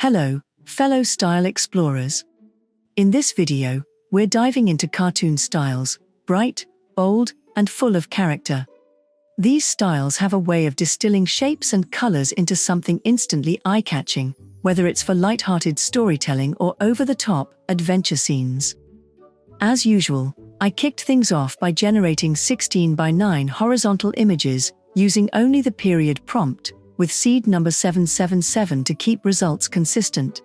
Hello, fellow style explorers. In this video, we're diving into cartoon styles, bright, bold, and full of character. These styles have a way of distilling shapes and colors into something instantly eye-catching, whether it's for lighthearted storytelling or over-the-top adventure scenes. As usual, I kicked things off by generating 16 by 9 horizontal images using only the period prompt, with seed number 777 to keep results consistent.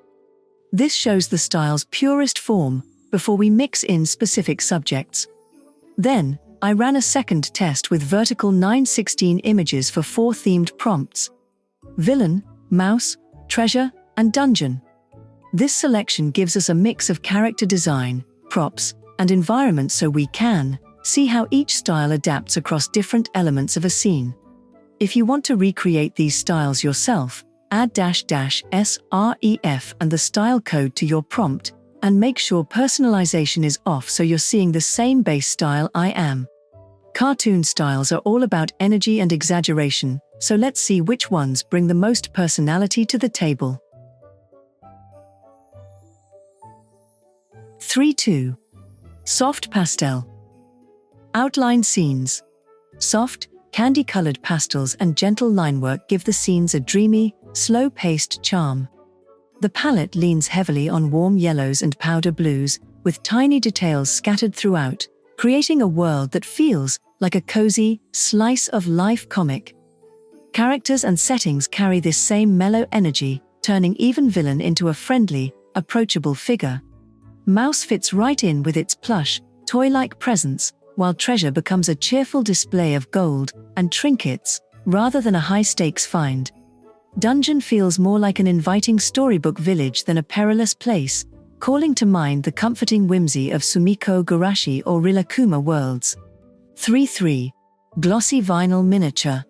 This shows the style's purest form before we mix in specific subjects. Then, I ran a second test with vertical 916 images for 4 themed prompts: villain, mouse, treasure, and dungeon. This selection gives us a mix of character design, props, and environments so we can see how each style adapts across different elements of a scene. If you want to recreate these styles yourself, add --SREF and the style code to your prompt, and make sure personalization is off so you're seeing the same base style I am. Cartoon styles are all about energy and exaggeration, so let's see which ones bring the most personality to the table. 3-2. Soft pastel. Outline scenes. Soft, candy-colored pastels and gentle linework give the scenes a dreamy, slow-paced charm. The palette leans heavily on warm yellows and powder blues, with tiny details scattered throughout, creating a world that feels like a cozy, slice-of-life comic. Characters and settings carry this same mellow energy, turning even villain into a friendly, approachable figure. Mouse fits right in with its plush, toy-like presence, while treasure becomes a cheerful display of gold and trinkets, rather than a high-stakes find. Dungeon feels more like an inviting storybook village than a perilous place, calling to mind the comforting whimsy of Sumiko Gurashi or Rilakkuma worlds. 3-3. Glossy vinyl miniature.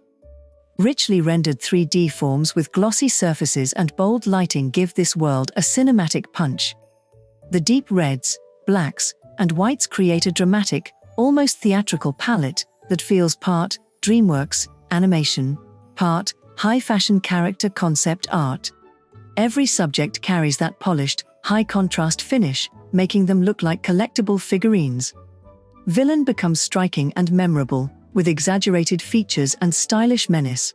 Richly rendered 3D forms with glossy surfaces and bold lighting give this world a cinematic punch. The deep reds, blacks, and whites create a dramatic, almost theatrical palette that feels part DreamWorks animation, part high-fashion character concept art. Every subject carries that polished, high-contrast finish, making them look like collectible figurines. Villain becomes striking and memorable, with exaggerated features and stylish menace.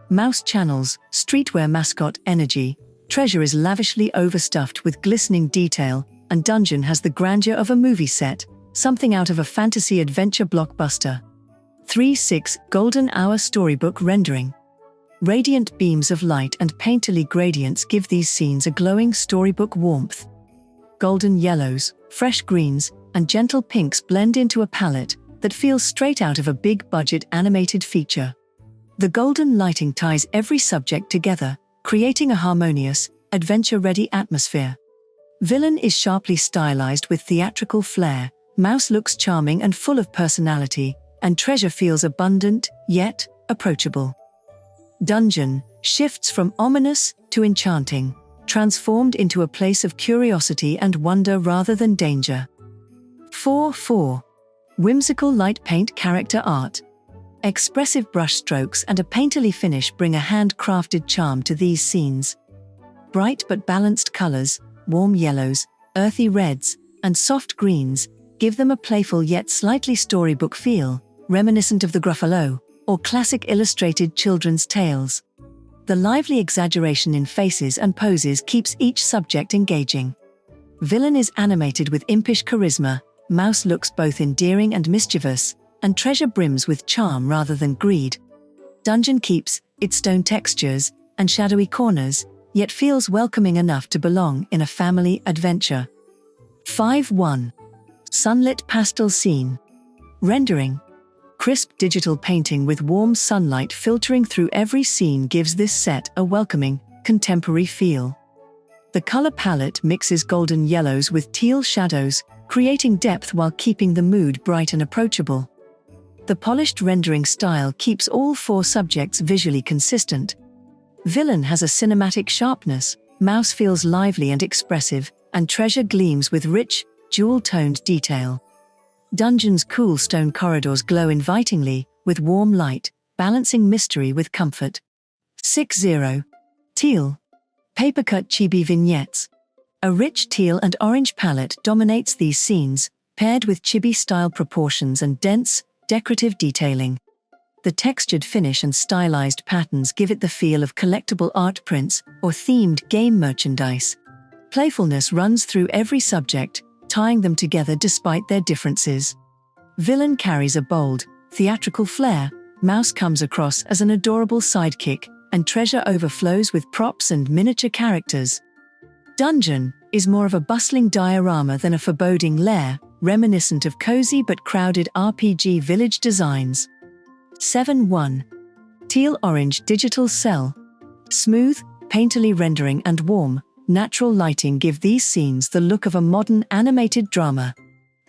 Mouse channels streetwear mascot energy, treasure is lavishly overstuffed with glistening detail, and dungeon has the grandeur of a movie set, something out of a fantasy adventure blockbuster. 3-6. Golden hour storybook rendering. Radiant beams of light and painterly gradients give these scenes a glowing storybook warmth. Golden yellows, fresh greens, and gentle pinks blend into a palette that feels straight out of a big-budget animated feature. The golden lighting ties every subject together, creating a harmonious, adventure-ready atmosphere. Villain is sharply stylized with theatrical flair, mouse looks charming and full of personality, and treasure feels abundant, yet approachable. Dungeon shifts from ominous to enchanting, transformed into a place of curiosity and wonder rather than danger. 4-4. Whimsical light paint character art. Expressive brushstrokes and a painterly finish bring a handcrafted charm to these scenes. Bright but balanced colors, warm yellows, earthy reds, and soft greens, give them a playful yet slightly storybook feel, reminiscent of the Gruffalo, or classic illustrated children's tales. The lively exaggeration in faces and poses keeps each subject engaging. Villain is animated with impish charisma, mouse looks both endearing and mischievous, and treasure brims with charm rather than greed. Dungeon keeps its stone textures and shadowy corners, yet feels welcoming enough to belong in a family adventure. 5-1. Sunlit pastel scene. Rendering. Crisp digital painting with warm sunlight filtering through every scene gives this set a welcoming, contemporary feel. The color palette mixes golden yellows with teal shadows, creating depth while keeping the mood bright and approachable. The polished rendering style keeps all 4 subjects visually consistent. Villain has a cinematic sharpness, mouse feels lively and expressive, and treasure gleams with rich, jewel-toned detail. Dungeon's cool stone corridors glow invitingly, with warm light, balancing mystery with comfort. 6-0. Teal. Papercut chibi vignettes. A rich teal and orange palette dominates these scenes, paired with chibi-style proportions and dense, decorative detailing. The textured finish and stylized patterns give it the feel of collectible art prints or themed game merchandise. Playfulness runs through every subject, tying them together despite their differences. Villain carries a bold, theatrical flair, Mouse comes across as an adorable sidekick, and treasure overflows with props and miniature characters. Dungeon is more of a bustling diorama than a foreboding lair, reminiscent of cozy but crowded RPG village designs. 7-1. Teal Orange Digital Cell. Smooth, painterly rendering and warm, natural lighting give these scenes the look of a modern animated drama.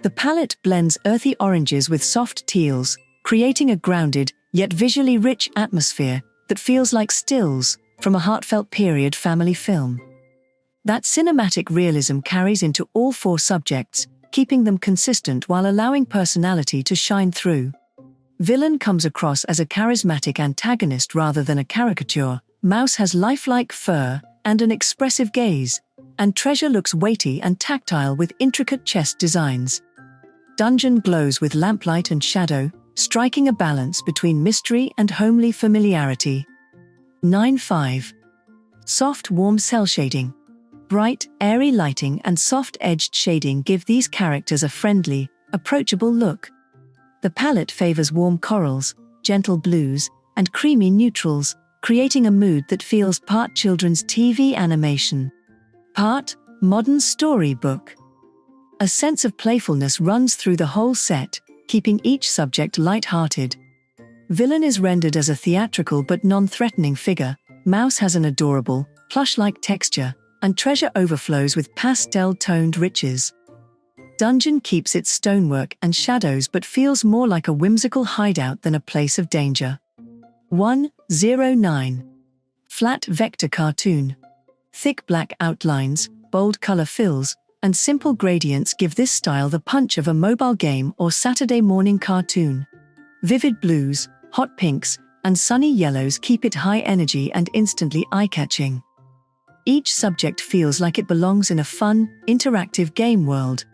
The palette blends earthy oranges with soft teals, creating a grounded, yet visually rich atmosphere that feels like stills from a heartfelt period family film. That cinematic realism carries into all four subjects, keeping them consistent while allowing personality to shine through. Villain comes across as a charismatic antagonist rather than a caricature. Mouse has lifelike fur and an expressive gaze, and treasure looks weighty and tactile with intricate chest designs. Dungeon glows with lamplight and shadow, striking a balance between mystery and homely familiarity. 9-5. Soft warm cell shading. Bright, airy lighting and soft-edged shading give these characters a friendly, approachable look. The palette favors warm corals, gentle blues, and creamy neutrals, creating a mood that feels part children's TV animation, part modern storybook. A sense of playfulness runs through the whole set, keeping each subject light-hearted. Villain is rendered as a theatrical but non-threatening figure, Mouse has an adorable, plush-like texture, and treasure overflows with pastel-toned riches. Dungeon keeps its stonework and shadows but feels more like a whimsical hideout than a place of danger. 1-0-9. Flat vector cartoon. Thick black outlines, bold color fills, and simple gradients give this style the punch of a mobile game or Saturday morning cartoon. Vivid blues, hot pinks, and sunny yellows keep it high energy and instantly eye-catching. Each subject feels like it belongs in a fun, interactive game world.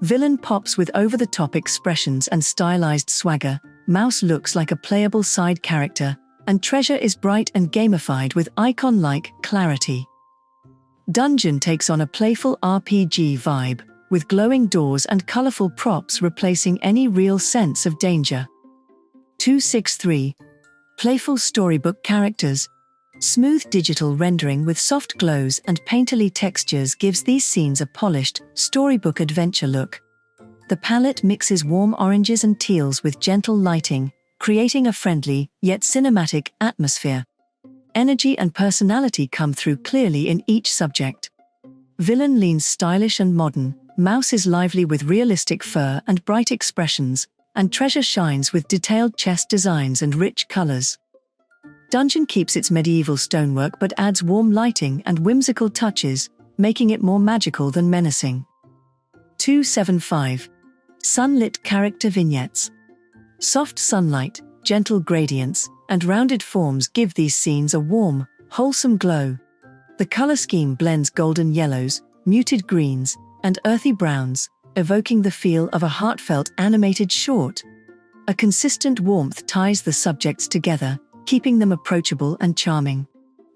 Villain pops with over-the-top expressions and stylized swagger, Mouse looks like a playable side character, and treasure is bright and gamified with icon-like clarity. Dungeon takes on a playful RPG vibe, with glowing doors and colorful props replacing any real sense of danger. 2-6-3. Playful storybook characters. Smooth digital rendering with soft glows and painterly textures gives these scenes a polished, storybook adventure look. The palette mixes warm oranges and teals with gentle lighting, creating a friendly, yet cinematic atmosphere. Energy and personality come through clearly in each subject. Villain leans stylish and modern, Mouse is lively with realistic fur and bright expressions, and treasure shines with detailed chest designs and rich colors. Dungeon keeps its medieval stonework but adds warm lighting and whimsical touches, making it more magical than menacing. 2-7-5. Sunlit character vignettes. Soft sunlight, gentle gradients, and rounded forms give these scenes a warm, wholesome glow. The color scheme blends golden yellows, muted greens, and earthy browns, evoking the feel of a heartfelt animated short. A consistent warmth ties the subjects together, keeping them approachable and charming.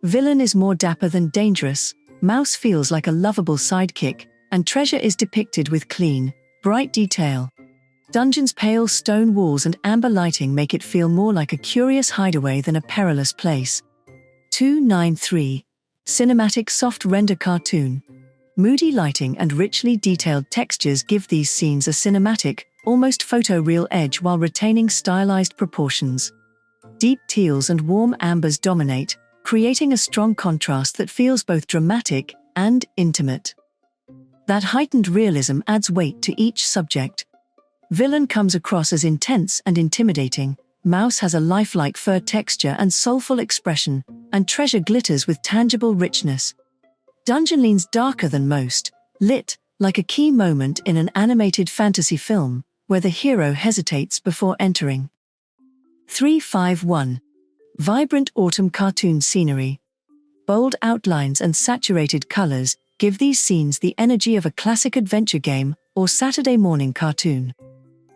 Villain is more dapper than dangerous, Mouse feels like a lovable sidekick, and treasure is depicted with clean, bright detail. Dungeon's pale stone walls and amber lighting make it feel more like a curious hideaway than a perilous place. 2-9-3. Cinematic soft render cartoon. Moody lighting and richly detailed textures give these scenes a cinematic, almost photoreal edge while retaining stylized proportions. Deep teals and warm ambers dominate, creating a strong contrast that feels both dramatic and intimate. That heightened realism adds weight to each subject. Villain comes across as intense and intimidating, Mouse has a lifelike fur texture and soulful expression, and treasure glitters with tangible richness. Dungeon leans darker than most, lit like a key moment in an animated fantasy film, where the hero hesitates before entering. 3-5-1. Vibrant autumn cartoon scenery. Bold outlines and saturated colors give these scenes the energy of a classic adventure game or Saturday morning cartoon.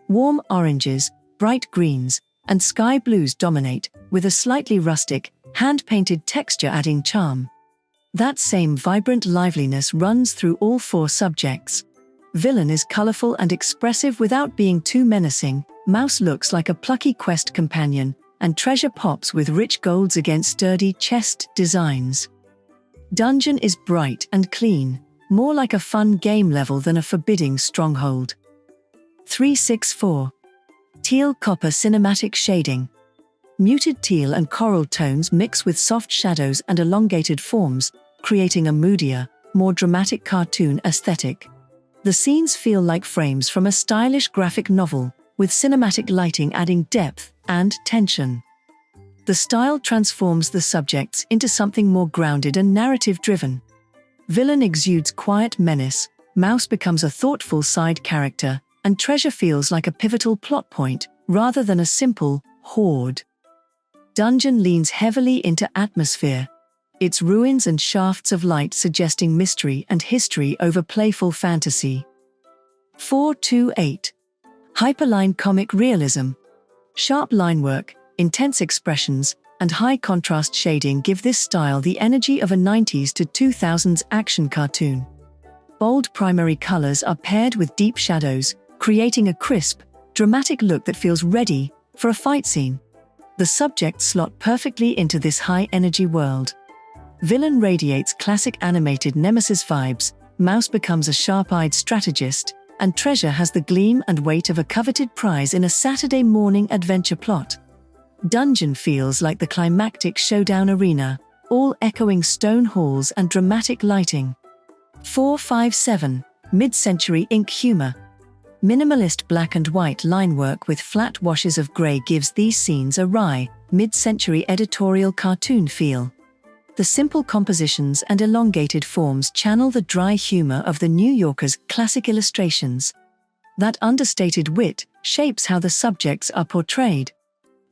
Warm oranges, bright greens, and sky blues dominate, with a slightly rustic, hand-painted texture adding charm. That same vibrant liveliness runs through all four subjects. Villain is colorful and expressive without being too menacing, Mouse looks like a plucky quest companion, and Treasure pops with rich golds against sturdy chest designs. Dungeon is bright and clean, more like a fun game level than a forbidding stronghold. 364. Teal copper cinematic shading. Muted teal and coral tones mix with soft shadows and elongated forms, creating a moodier, more dramatic cartoon aesthetic. The scenes feel like frames from a stylish graphic novel, with cinematic lighting adding depth and tension. The style transforms the subjects into something more grounded and narrative-driven. Villain exudes quiet menace, Mouse becomes a thoughtful side character, and Treasure feels like a pivotal plot point, rather than a simple horde. Dungeon leans heavily into atmosphere, its ruins and shafts of light suggesting mystery and history over playful fantasy. 428. Hyperline comic realism. Sharp linework, intense expressions, and high contrast shading give this style the energy of a 90s to 2000s action cartoon. Bold primary colors are paired with deep shadows, creating a crisp, dramatic look that feels ready for a fight scene. The subjects slot perfectly into this high-energy world. Villain radiates classic animated Nemesis vibes, Mouse becomes a sharp-eyed strategist, and Treasure has the gleam and weight of a coveted prize in a Saturday morning adventure plot. Dungeon feels like the climactic showdown arena, all echoing stone halls and dramatic lighting. 457. Mid-century ink humor. Minimalist black and white line work with flat washes of grey gives these scenes a wry, mid-century editorial cartoon feel. The simple compositions and elongated forms channel the dry humor of the New Yorker's classic illustrations. That understated wit shapes how the subjects are portrayed.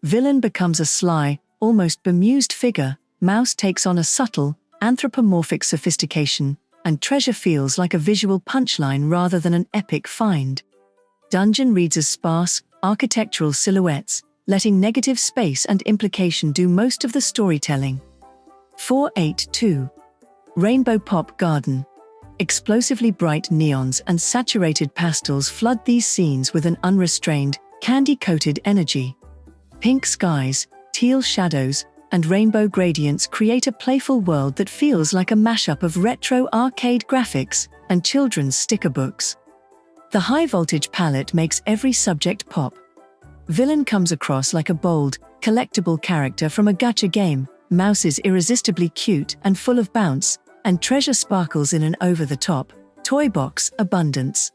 Villain becomes a sly, almost bemused figure, Mouse takes on a subtle, anthropomorphic sophistication, and Treasure feels like a visual punchline rather than an epic find. Dungeon reads as sparse, architectural silhouettes, letting negative space and implication do most of the storytelling. 482. Rainbow Pop Garden. Explosively bright neons and saturated pastels flood these scenes with an unrestrained, candy-coated energy. Pink skies, teal shadows, and rainbow gradients create a playful world that feels like a mashup of retro arcade graphics and children's sticker books. The high-voltage palette makes every subject pop. Villain comes across like a bold, collectible character from a gacha game, Mouse is irresistibly cute and full of bounce, and Treasure sparkles in an over-the-top, toy box abundance.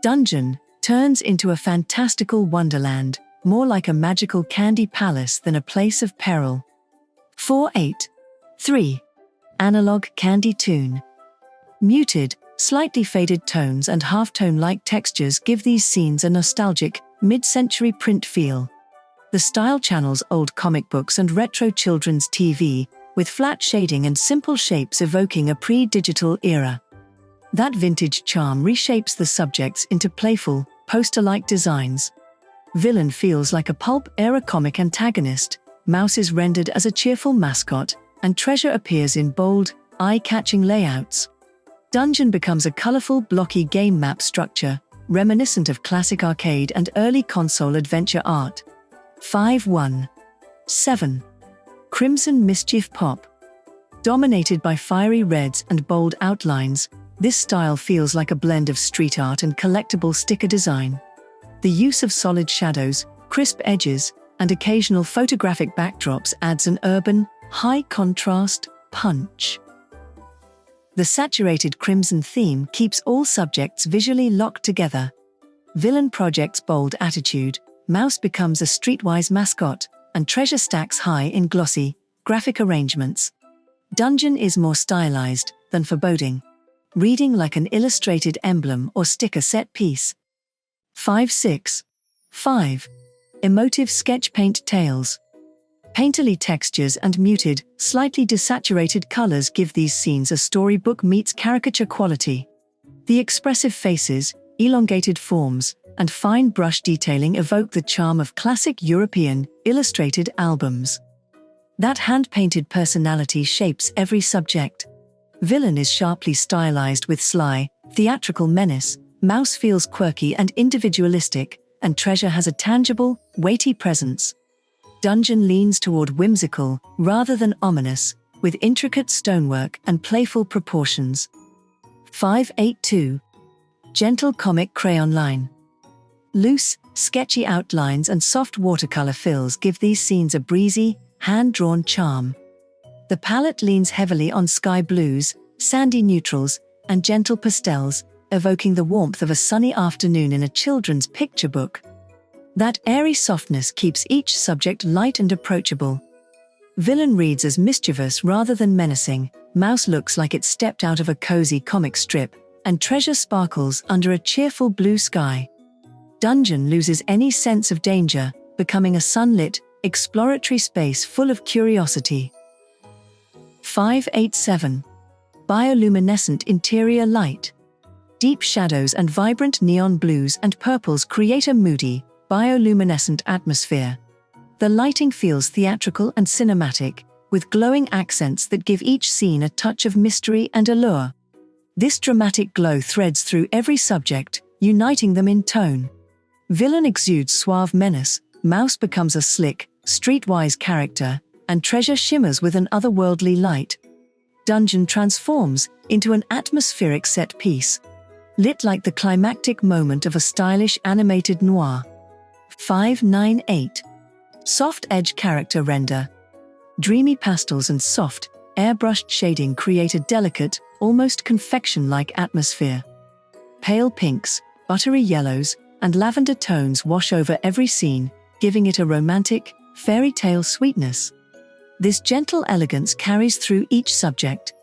Dungeon turns into a fantastical wonderland, more like a magical candy palace than a place of peril. 483. Analog candy toon. Muted, slightly faded tones and halftone-like textures give these scenes a nostalgic, mid-century print feel. The style channels old comic books and retro children's TV, with flat shading and simple shapes evoking a pre-digital era. That vintage charm reshapes the subjects into playful, poster-like designs. Villain feels like a pulp-era comic antagonist, Mouse is rendered as a cheerful mascot, and Treasure appears in bold, eye-catching layouts. Dungeon becomes a colorful, blocky game map structure, reminiscent of classic arcade and early console adventure art. 517. Crimson Mischief Pop. Dominated by fiery reds and bold outlines, this style feels like a blend of street art and collectible sticker design. The use of solid shadows, crisp edges, and occasional photographic backdrops adds an urban, high-contrast punch. The saturated crimson theme keeps all subjects visually locked together. Villain projects bold attitude, Mouse becomes a streetwise mascot, and Treasure stacks high in glossy, graphic arrangements. Dungeon is more stylized than foreboding, reading like an illustrated emblem or sticker set piece. 565. Emotive sketch paint tales. Painterly textures and muted, slightly desaturated colors give these scenes a storybook meets caricature quality. The expressive faces, elongated forms, and fine brush detailing evoke the charm of classic European, illustrated albums. That hand-painted personality shapes every subject. Villain is sharply stylized with sly, theatrical menace, Mouse feels quirky and individualistic, and Treasure has a tangible, weighty presence. Dungeon leans toward whimsical, rather than ominous, with intricate stonework and playful proportions. 582. Gentle comic crayon line. Loose, sketchy outlines and soft watercolor fills give these scenes a breezy, hand-drawn charm. The palette leans heavily on sky blues, sandy neutrals, and gentle pastels, evoking the warmth of a sunny afternoon in a children's picture book. That airy softness keeps each subject light and approachable. Villain reads as mischievous rather than menacing, Mouse looks like it stepped out of a cozy comic strip, and Treasure sparkles under a cheerful blue sky. Dungeon loses any sense of danger, becoming a sunlit, exploratory space full of curiosity. 587. Bioluminescent interior light. Deep shadows and vibrant neon blues and purples create a moody, bioluminescent atmosphere. The lighting feels theatrical and cinematic, with glowing accents that give each scene a touch of mystery and allure. This dramatic glow threads through every subject, uniting them in tone. Villain exudes suave menace, Mouse becomes a slick, streetwise character, and Treasure shimmers with an otherworldly light. Dungeon transforms into an atmospheric set piece, lit like the climactic moment of a stylish animated noir. 598. Soft edge character render. Dreamy pastels and soft, airbrushed shading create a delicate, almost confection-like atmosphere. Pale pinks, buttery yellows, and lavender tones wash over every scene, giving it a romantic, fairy tale sweetness. This gentle elegance carries through each subject.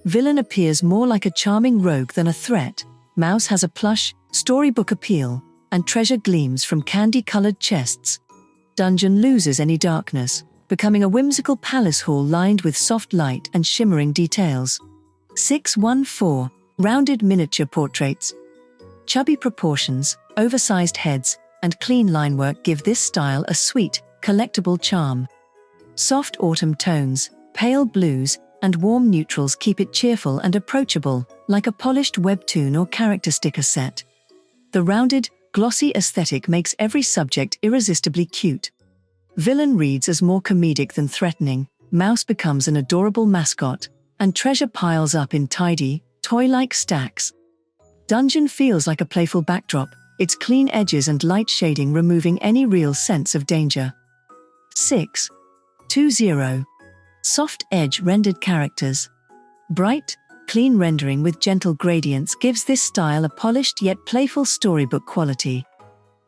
Villain appears more like a charming rogue than a threat, Mouse has a plush, storybook appeal, and Treasure gleams from candy-colored chests. Dungeon loses any darkness, becoming a whimsical palace hall lined with soft light and shimmering details. 614. Rounded miniature portraits. Chubby proportions, oversized heads, and clean linework give this style a sweet, collectible charm. Soft autumn tones, pale blues, and warm neutrals keep it cheerful and approachable, like a polished webtoon or character sticker set. The rounded, glossy aesthetic makes every subject irresistibly cute. Villain reads as more comedic than threatening, Mouse becomes an adorable mascot, and Treasure piles up in tidy, toy-like stacks. Dungeon feels like a playful backdrop, its clean edges and light shading removing any real sense of danger. 620. Soft edge rendered characters. Bright, clean rendering with gentle gradients gives this style a polished yet playful storybook quality.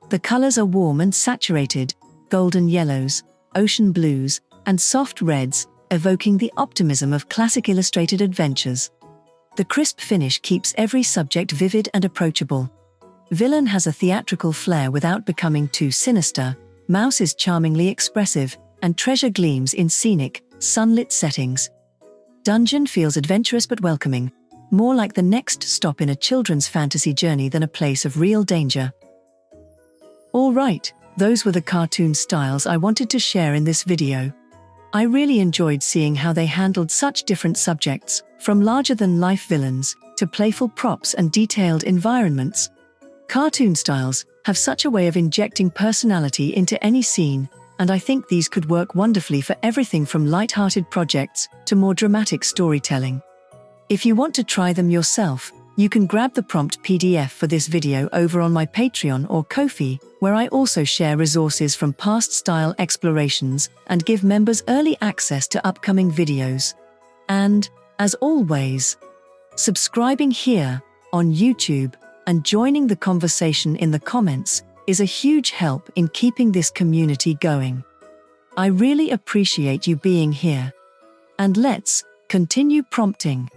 The colors are warm and saturated, golden yellows, ocean blues, and soft reds, evoking the optimism of classic illustrated adventures. The crisp finish keeps every subject vivid and approachable. Villain has a theatrical flair without becoming too sinister, Mouse is charmingly expressive, and Treasure gleams in scenic, sunlit settings. Dungeon feels adventurous but welcoming, more like the next stop in a children's fantasy journey than a place of real danger. All right, those were the cartoon styles I wanted to share in this video. I really enjoyed seeing how they handled such different subjects, from larger-than-life villains to playful props and detailed environments. Cartoon styles have such a way of injecting personality into any scene, and I think these could work wonderfully for everything from light-hearted projects to more dramatic storytelling. If you want to try them yourself, you can grab the prompt PDF for this video over on my Patreon or Ko-fi, where I also share resources from past style explorations and give members early access to upcoming videos. And, as always, subscribing here on YouTube and joining the conversation in the comments is a huge help in keeping this community going. I really appreciate you being here. And let's continue prompting.